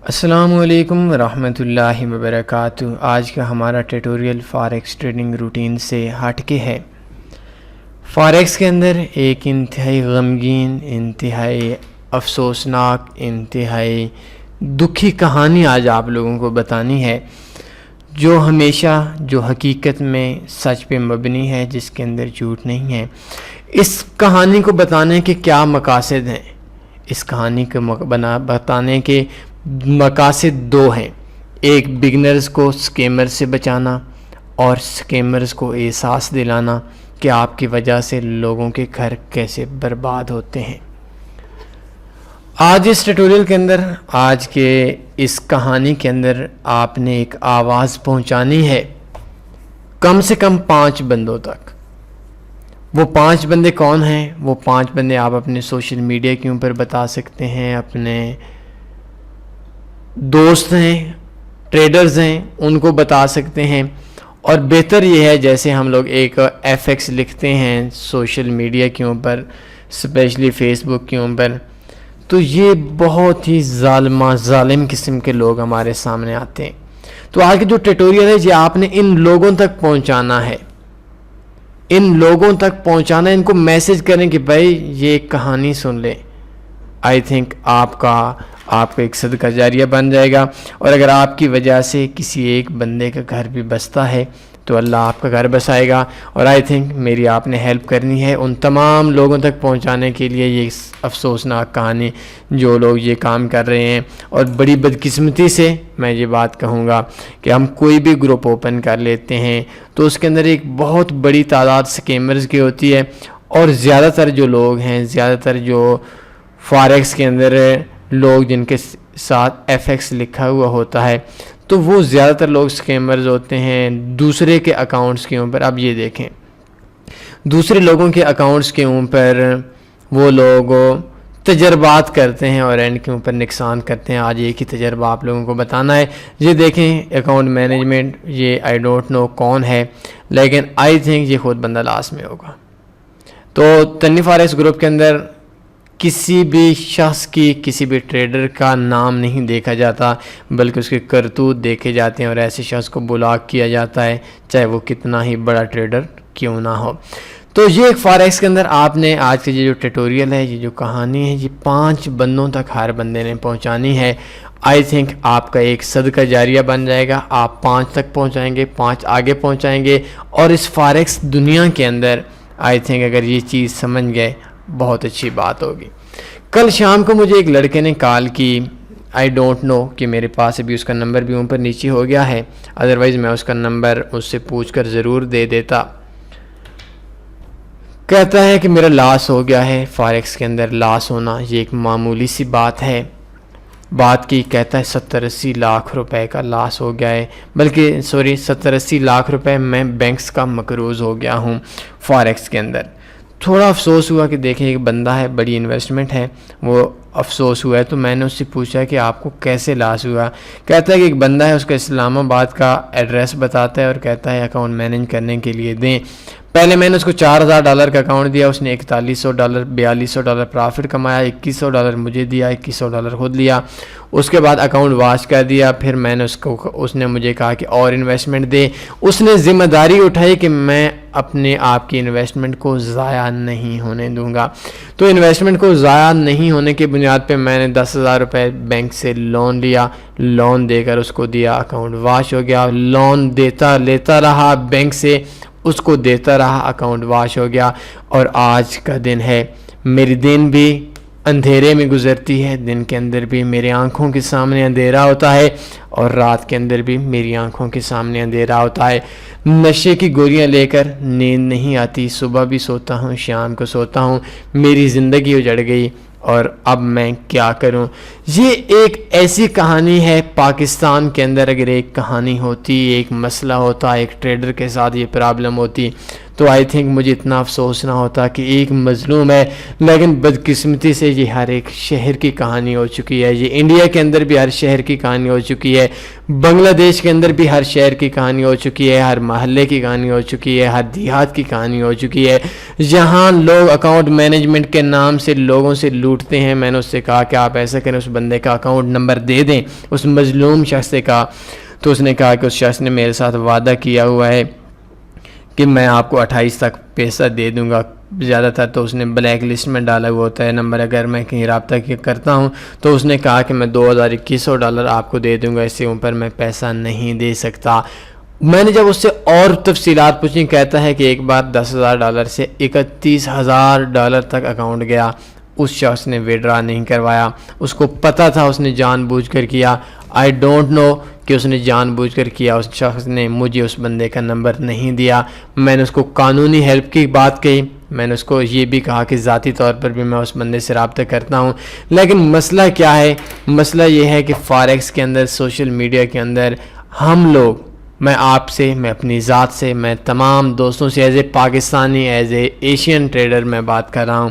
السلام علیکم ورحمۃ اللہ وبرکاتہ۔ آج کا ہمارا ٹیٹوریل فاریکس ٹریڈنگ روٹین سے ہٹ کے ہے۔ فاریکس کے اندر ایک انتہائی غمگین، انتہائی افسوسناک، انتہائی دکھی کہانی آج آپ لوگوں کو بتانی ہے، جو ہمیشہ جو حقیقت میں سچ پہ مبنی ہے، جس کے اندر جھوٹ نہیں ہے۔ اس کہانی کو بتانے کے کیا مقاصد ہیں؟ اس کہانی کو بتانے کے مقاصد دو ہیں۔ ایک بگنرز کو سکیمر سے بچانا، اور سکیمرز کو احساس دلانا کہ آپ کی وجہ سے لوگوں کے گھر کیسے برباد ہوتے ہیں۔ آج اس ٹیٹوریل کے اندر، آج کے اس کہانی کے اندر آپ نے ایک آواز پہنچانی ہے کم سے کم 5 بندوں تک۔ وہ 5 بندے کون ہیں؟ وہ 5 بندے آپ اپنے سوشل میڈیا کے اوپر بتا سکتے ہیں، اپنے دوست ہیں، ٹریڈرز ہیں، ان کو بتا سکتے ہیں۔ اور بہتر یہ ہے، جیسے ہم لوگ ایک FX لکھتے ہیں سوشل میڈیا کے اوپر، اسپیشلی فیس بک کے اوپر، تو یہ بہت ہی ظالم قسم کے لوگ ہمارے سامنے آتے ہیں۔ تو آج کی جو ٹیٹوریل ہے، یہ آپ نے ان لوگوں تک پہنچانا ہے، ان لوگوں تک پہنچانا ہے، ان کو میسج کریں کہ بھائی یہ کہانی سن لیں۔ آئی تھنک آپ کا ایک صدقہ جاریہ بن جائے گا، اور اگر آپ کی وجہ سے کسی ایک بندے کا گھر بھی بستا ہے تو اللہ آپ کا گھر بسائے گا۔ اور آئی تھنک میری آپ نے ہیلپ کرنی ہے ان تمام لوگوں تک پہنچانے کے لیے یہ افسوسناک کہانی، جو لوگ یہ کام کر رہے ہیں۔ اور بڑی بدقسمتی سے میں یہ بات کہوں گا کہ ہم کوئی بھی گروپ اوپن کر لیتے ہیں تو اس کے اندر ایک بہت بڑی تعداد سکیمرز کی ہوتی ہے، اور زیادہ تر جو لوگ ہیں، زیادہ تر جو فاریکس کے اندر لوگ جن کے ساتھ FX لکھا ہوا ہوتا ہے، تو وہ زیادہ تر لوگ سکیمرز ہوتے ہیں دوسرے کے اکاؤنٹس کے اوپر۔ اب یہ دیکھیں، دوسرے لوگوں کے اکاؤنٹس کے اوپر وہ لوگ تجربات کرتے ہیں اور اینڈ کے اوپر نقصان کرتے ہیں۔ آج ایک ہی تجربہ آپ لوگوں کو بتانا ہے۔ یہ دیکھیں اکاؤنٹ مینجمنٹ، یہ آئی ڈونٹ نو کون ہے، لیکن آئی تھنک یہ خود بندہ لاس میں ہوگا۔ تو تنی فاریکس گروپ کے اندر کسی بھی شخص کی، کسی بھی ٹریڈر کا نام نہیں دیکھا جاتا، بلکہ اس کے کرتوت دیکھے جاتے ہیں، اور ایسے شخص کو بلاک کیا جاتا ہے، چاہے وہ کتنا ہی بڑا ٹریڈر کیوں نہ ہو۔ تو یہ ایک فاریکس کے اندر آپ نے آج کی یہ جو ٹیٹوریل ہے، یہ جو کہانی ہے، یہ 5 بندوں تک ہر بندے نے پہنچانی ہے۔ آئی تھنک آپ کا ایک صدقہ جاریہ بن جائے گا۔ آپ 5 تک پہنچائیں گے، 5 آگے پہنچائیں گے، اور اس فاریکس دنیا کے اندر آئی تھنک اگر یہ چیز سمجھ گئے بہت اچھی بات ہوگی۔ کل شام کو مجھے ایک لڑکے نے کال کی، آئی ڈونٹ نو کہ میرے پاس ابھی اس کا نمبر بھی اوپر نیچے ہو گیا ہے، ادروائز میں اس کا نمبر اس سے پوچھ کر ضرور دے دیتا۔ کہتا ہے کہ میرا لاس ہو گیا ہے۔ فاریکس کے اندر لاس ہونا یہ ایک معمولی سی بات ہے۔ بات کی، کہتا ہے 70-80 لاکھ روپے کا لاس ہو گیا ہے، بلکہ 70-80 لاکھ روپے میں بینکس کا مقروض ہو گیا ہوں فاریکس کے اندر۔ تھوڑا افسوس ہوا کہ دیکھیں ایک بندہ ہے، بڑی انویسٹمنٹ ہے، وہ افسوس ہوا ہے۔ تو میں نے اس سے پوچھا کہ آپ کو کیسے لاس ہوا؟ کہتا ہے کہ ایک بندہ ہے، اس کا اسلام آباد کا ایڈریس بتاتا ہے اور کہتا ہے اکاؤنٹ مینیج کرنے کے لیے دیں۔ پہلے میں نے اس کو $4000 کا اکاؤنٹ دیا، اس نے $4100 $4200 پرافٹ کمایا، $2100 مجھے دیا، $2100 خود لیا۔ اس کے بعد اکاؤنٹ واش کر دیا۔ پھر میں نے اس نے مجھے کہا کہ اور انویسٹمنٹ دے۔ اس نے ذمہ داری اٹھائی کہ میں اپنے آپ کی انویسٹمنٹ کو ضائع نہیں ہونے دوں گا۔ تو انویسٹمنٹ کو ضائع نہیں ہونے کی بنیاد پہ میں نے $10,000 بینک سے لون لیا، لون دے کر اس کو دیا، اکاؤنٹ واش ہو گیا۔ لون لیتا رہا بینک سے، اس کو دیتا رہا، اکاؤنٹ واش ہو گیا۔ اور آج کا دن ہے، میری دن بھی اندھیرے میں گزرتی ہے، دن کے اندر بھی میری آنکھوں کے سامنے اندھیرا ہوتا ہے، اور رات کے اندر بھی میری آنکھوں کے سامنے اندھیرا ہوتا ہے۔ نشے کی گولیاں لے کر نیند نہیں آتی، صبح بھی سوتا ہوں، شام کو سوتا ہوں، میری زندگی اجڑ گئی، اور اب میں کیا کروں؟ یہ ایک ایسی کہانی ہے۔ پاکستان کے اندر اگر ایک کہانی ہوتی، ایک مسئلہ ہوتا، ایک ٹریڈر کے ساتھ یہ پرابلم ہوتی، تو آئی تھنک مجھے اتنا افسوس نہ ہوتا کہ ایک مظلوم ہے، لیکن بدقسمتی سے یہ ہر ایک شہر کی کہانی ہو چکی ہے، یہ انڈیا کے اندر بھی ہر شہر کی کہانی ہو چکی ہے، بنگلہ دیش کے اندر بھی ہر شہر کی کہانی ہو چکی ہے، ہر محلے کی کہانی ہو چکی ہے، ہر دیہات کی کہانی ہو چکی ہے، جہاں لوگ اکاؤنٹ مینجمنٹ کے نام سے لوگوں سے لوٹتے ہیں۔ میں نے اس سے کہا کہ آپ ایسا کریں، اس بندے کا اکاؤنٹ نمبر دے دیں، اس مظلوم شخص سے کہا، تو اس نے کہا کہ اس شخص نے میرے ساتھ وعدہ کیا ہوا ہے کہ میں آپ کو 28 تک پیسہ دے دوں گا، زیادہ تر تو اس نے بلیک لسٹ میں ڈالا ہوا ہوتا ہے نمبر، اگر میں کہیں رابطہ کرتا ہوں تو اس نے کہا کہ میں $2100 آپ کو دے دوں گا، اس سے اوپر میں پیسہ نہیں دے سکتا۔ میں نے جب اس سے اور تفصیلات پوچھی، کہتا ہے کہ ایک بار $10,000 سے $31,000 تک اکاؤنٹ گیا، اس شخص نے ویڈرا نہیں کروایا، اس کو پتہ تھا، اس نے جان بوجھ کر کیا۔ آئی ڈونٹ نو کہ اس نے جان بوجھ کر کیا، اس شخص نے مجھے اس بندے کا نمبر نہیں دیا۔ میں نے اس کو قانونی ہیلپ کی بات کہی، میں نے اس کو یہ بھی کہا کہ ذاتی طور پر بھی میں اس بندے سے رابطہ کرتا ہوں، لیکن مسئلہ کیا ہے؟ مسئلہ یہ ہے کہ فاریکس کے اندر، سوشل میڈیا کے اندر ہم لوگ، میں آپ سے، میں اپنی ذات سے، میں تمام دوستوں سے، as a Pakistani, as a Asian trader میں بات کر رہا ہوں،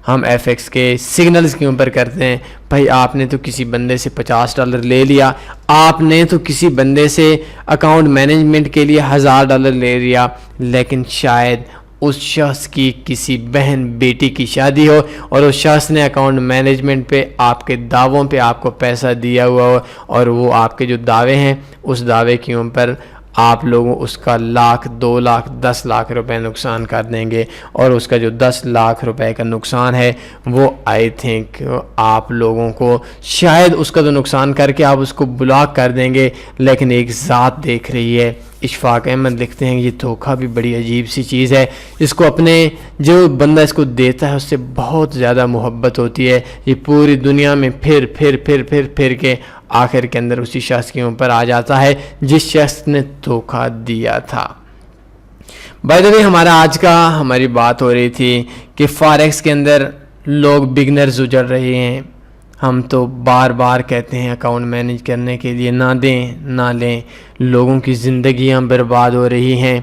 ہم ایف ایکس کے سگنلز کے اوپر کرتے ہیں۔ بھائی آپ نے تو کسی بندے سے $50 لے لیا، آپ نے تو کسی بندے سے اکاؤنٹ مینجمنٹ کے لیے $1000 لے لیا، لیکن شاید اس شخص کی کسی بہن بیٹی کی شادی ہو اور اس شخص نے اکاؤنٹ مینجمنٹ پہ آپ کے دعووں پہ آپ کو پیسہ دیا ہوا ہو، اور وہ آپ کے جو دعوے ہیں اس دعوے کے اوپر آپ لوگوں اس کا 1,00,000 2,00,000 10,00,000 روپے نقصان کر دیں گے، اور اس کا جو 10,00,000 روپے کا نقصان ہے وہ آئی تھنک آپ لوگوں کو شاید اس کا تو نقصان کر کے آپ اس کو بلاک کر دیں گے، لیکن ایک ذات دیکھ رہی ہے۔ اشفاق احمد لکھتے ہیں یہ دھوکہ بھی بڑی عجیب سی چیز ہے، اس کو اپنے جو بندہ اس کو دیتا ہے اس سے بہت زیادہ محبت ہوتی ہے، یہ پوری دنیا میں پھر کے آخر کے اندر اسی شخص کے اوپر آ جاتا ہے جس شخص نے دھوکہ دیا تھا۔ بائی دا وے ہماری بات ہو رہی تھی کہ فاریکس کے اندر لوگ بگنرز اجڑ رہے ہیں، ہم تو بار بار کہتے ہیں اکاؤنٹ مینیج کرنے کے لیے نہ دیں نہ لیں، لوگوں کی زندگیاں برباد ہو رہی ہیں۔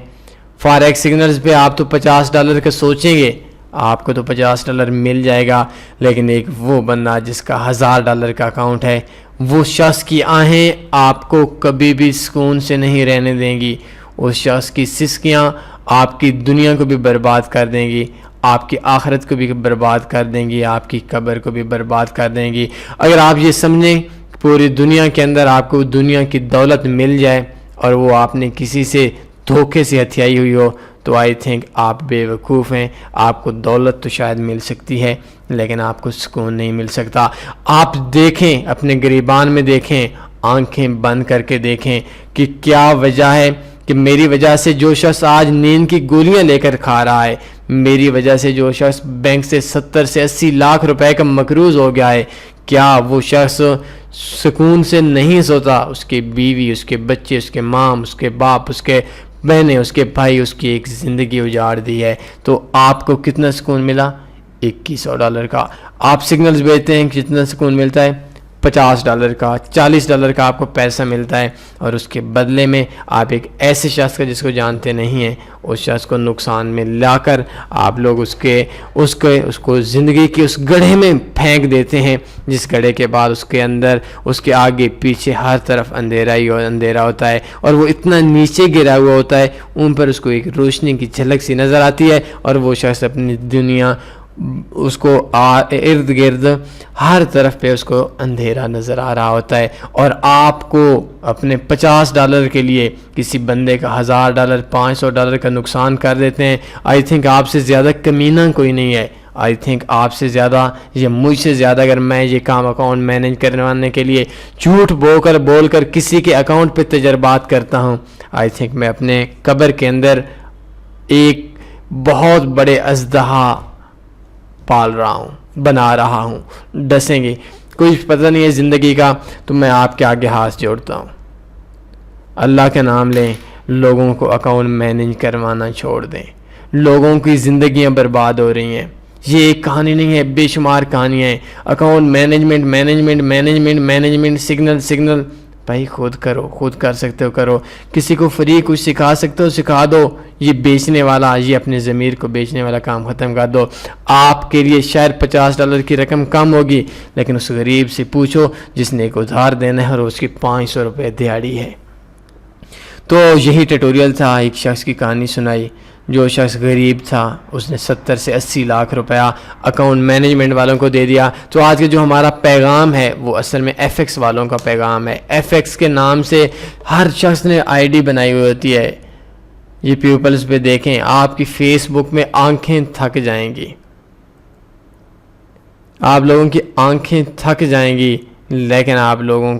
فاریکس سگنلز پہ آپ تو $50 کا سوچیں گے، آپ کو تو $50 مل جائے گا، لیکن ایک وہ بندہ جس کا $1000 کا اکاؤنٹ ہے، وہ شخص کی آہیں آپ کو کبھی بھی سکون سے نہیں رہنے دیں گی، اس شخص کی سسکیاں آپ کی دنیا کو بھی برباد کر دیں گی، آپ کی آخرت کو بھی برباد کر دیں گی، آپ کی قبر کو بھی برباد کر دیں گی۔ اگر آپ یہ سمجھیں کہ پوری دنیا کے اندر آپ کو دنیا کی دولت مل جائے اور وہ آپ نے کسی سے دھوکے سے ہتھیائی ہوئی ہو، تو آئی تھنک آپ بے وقوف ہیں۔ آپ کو دولت تو شاید مل سکتی ہے، لیکن آپ کو سکون نہیں مل سکتا۔ آپ دیکھیں، اپنے گریبان میں دیکھیں، آنکھیں بند کر کے دیکھیں کہ کیا وجہ ہے کہ میری وجہ سے جو شخص آج نیند کی گولیاں لے کر کھا رہا ہے، میری وجہ سے جو شخص بینک سے 70 سے 80 لاکھ روپے کا مقروض ہو گیا ہے، کیا وہ شخص سکون سے نہیں سوتا؟ اس کے بیوی، اس کے بچے، اس کے ماں، اس کے باپ، اس کے بہنیں، اس کے بھائی، اس کی ایک زندگی اجاڑ دی ہے، تو آپ کو کتنا سکون ملا؟ $2100 کا۔ آپ سگنلز بھیجتے ہیں کہ جتنا سکون ملتا ہے $50 کا، $40 کا آپ کو پیسہ ملتا ہے، اور اس کے بدلے میں آپ ایک ایسے شخص کا جس کو جانتے نہیں ہیں، اس شخص کو نقصان میں لا کر آپ لوگ اس کو زندگی کے اس گڑھے میں پھینک دیتے ہیں، جس گڑھے کے بعد اس کے اندر، اس کے آگے پیچھے ہر طرف اندھیرا ہی اندھیرا ہوتا ہے، اور وہ اتنا نیچے گرا ہوا ہوتا ہے، ان پر اس کو ایک روشنی کی جھلک سی نظر آتی ہے، اور وہ شخص اپنی دنیا، اس کو ارد گرد ہر طرف پہ اس کو اندھیرا نظر آ رہا ہوتا ہے، اور آپ کو اپنے $50 کے لیے کسی بندے کا $1000 $500 کا نقصان کر دیتے ہیں۔ آئی تھنک آپ سے زیادہ کمینہ کوئی نہیں ہے، آئی تھنک آپ سے زیادہ یا مجھ سے زیادہ اگر میں یہ کام اکاؤنٹ مینیج کروانے کے لیے جھوٹ بول کر کسی کے اکاؤنٹ پہ تجربات کرتا ہوں، آئی تھنک میں اپنے قبر کے اندر ایک بہت بڑے اژدہا پال رہا ہوں، بنا رہا ہوں، ڈسیں گے، کوئی پتہ نہیں ہے زندگی کا۔ تو میں آپ کے آگے ہاتھ جوڑتا ہوں، اللہ کا نام لیں، لوگوں کو اکاؤنٹ مینیج کروانا چھوڑ دیں، لوگوں کی زندگیاں برباد ہو رہی ہیں، یہ ایک کہانی نہیں ہے، بے شمار کہانیاں ہیں۔ اکاؤنٹ مینجمنٹ، سگنل، بھائی خود کرو، خود کر سکتے ہو کرو، کسی کو فری کچھ سکھا سکتے ہو سکھا دو، یہ بیچنے والا، یہ اپنے ضمیر کو بیچنے والا کام ختم کر دو۔ آپ کے لیے شاید $50 کی رقم کم ہوگی، لیکن اس غریب سے پوچھو جس نے ایک ادھار دینا ہے اور اس کی $500 دیہڑی ہے۔ تو یہی ٹیٹوریل تھا، ایک شخص کی کہانی سنائی، جو شخص غریب تھا اس نے 70 سے 80 لاکھ روپیہ اکاؤنٹ مینجمنٹ والوں کو دے دیا۔ تو آج کے جو ہمارا پیغام ہے وہ اصل میں ایف ایکس والوں کا پیغام ہے۔ ایف ایکس کے نام سے ہر شخص نے آئی ڈی بنائی ہوئی ہوتی ہے۔ یہ پیپلز پہ دیکھیں، آپ کی فیس بک میں آنکھیں تھک جائیں گی، آپ لوگوں کی آنکھیں تھک جائیں گی، لیکن آپ لوگوں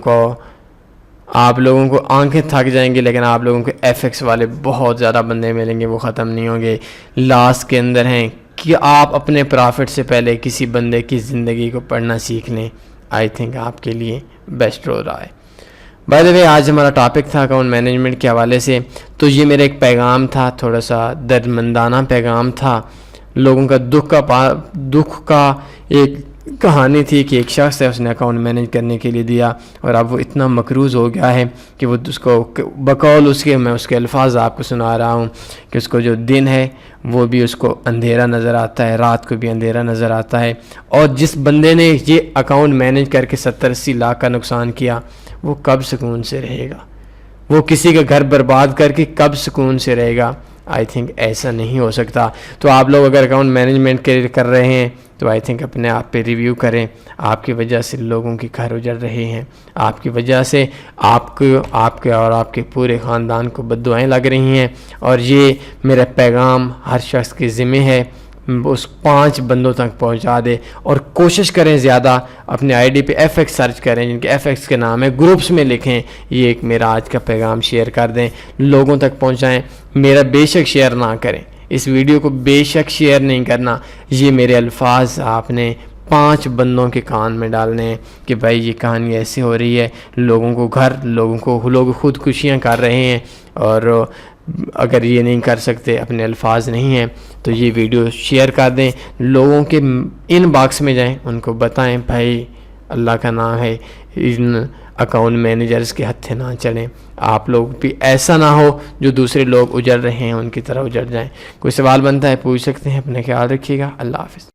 کو آنکھیں تھک جائیں گی، لیکن آپ لوگوں کو ایف ایکس والے بہت زیادہ بندے ملیں گے، وہ ختم نہیں ہوں گے۔ لاس کے اندر ہیں کہ آپ اپنے پرافٹ سے پہلے کسی بندے کی زندگی کو پڑھنا سیکھ لیں، آئی تھنک آپ کے لیے بیسٹ ہو رہا ہے۔ بائی دا وے، آج ہمارا ٹاپک تھا اکاؤنٹ مینجمنٹ کے حوالے سے، تو یہ میرا ایک پیغام تھا، تھوڑا سا دردمندانہ پیغام تھا، لوگوں کا دکھ کا ایک کہانی تھی کہ ایک شخص ہے، اس نے اکاؤنٹ مینیج کرنے کے لیے دیا اور اب وہ اتنا مقروض ہو گیا ہے کہ وہ اس کو بقول اس کے، میں اس کے الفاظ آپ کو سنا رہا ہوں کہ اس کو جو دن ہے وہ بھی اس کو اندھیرا نظر آتا ہے، رات کو بھی اندھیرا نظر آتا ہے۔ اور جس بندے نے یہ اکاؤنٹ مینیج کر کے 70-80 لاکھ کا نقصان کیا، وہ کب سکون سے رہے گا؟ وہ کسی کا گھر برباد کر کے کب سکون سے رہے گا؟ آئی تھنک ایسا نہیں ہو سکتا۔ تو آپ لوگ اگر اکاؤنٹ مینجمنٹ کر رہے ہیں تو آئی تھنک اپنے آپ پہ ریویو کریں۔ آپ کی وجہ سے لوگوں کے گھر اجڑ رہے ہیں، آپ کی وجہ سے آپ کے اور آپ کے پورے خاندان کو بددعائیں لگ رہی ہیں، اور یہ میرا پیغام ہر شخص کے ذمہ ہے، اس 5 بندوں تک پہنچا دے، اور کوشش کریں زیادہ اپنے آئی ڈی پہ ایف ایکس سرچ کریں، جن کے ایف ایکس کے نام ہے، گروپس میں لکھیں، یہ ایک میرا آج کا پیغام شیئر کر دیں، لوگوں تک پہنچائیں۔ میرا بے شک شیئر نہ کریں، اس ویڈیو کو بے شک شیئر نہیں کرنا، یہ میرے الفاظ آپ نے 5 بندوں کے کان میں ڈالنے ہیں کہ بھائی یہ کہانی ایسی ہو رہی ہے، لوگ خودکشیاں کر رہے ہیں، اور اگر یہ نہیں کر سکتے، اپنے الفاظ نہیں ہیں، تو یہ ویڈیو شیئر کر دیں، لوگوں کے ان باکس میں جائیں، ان کو بتائیں بھائی اللہ کا نام ہے، ان اکاؤنٹ مینیجرز کے ہتھے نہ چلیں، آپ لوگ بھی ایسا نہ ہو جو دوسرے لوگ اجڑ رہے ہیں ان کی طرح اجڑ جائیں۔ کوئی سوال بنتا ہے پوچھ سکتے ہیں، اپنے خیال رکھیے گا، اللہ حافظ۔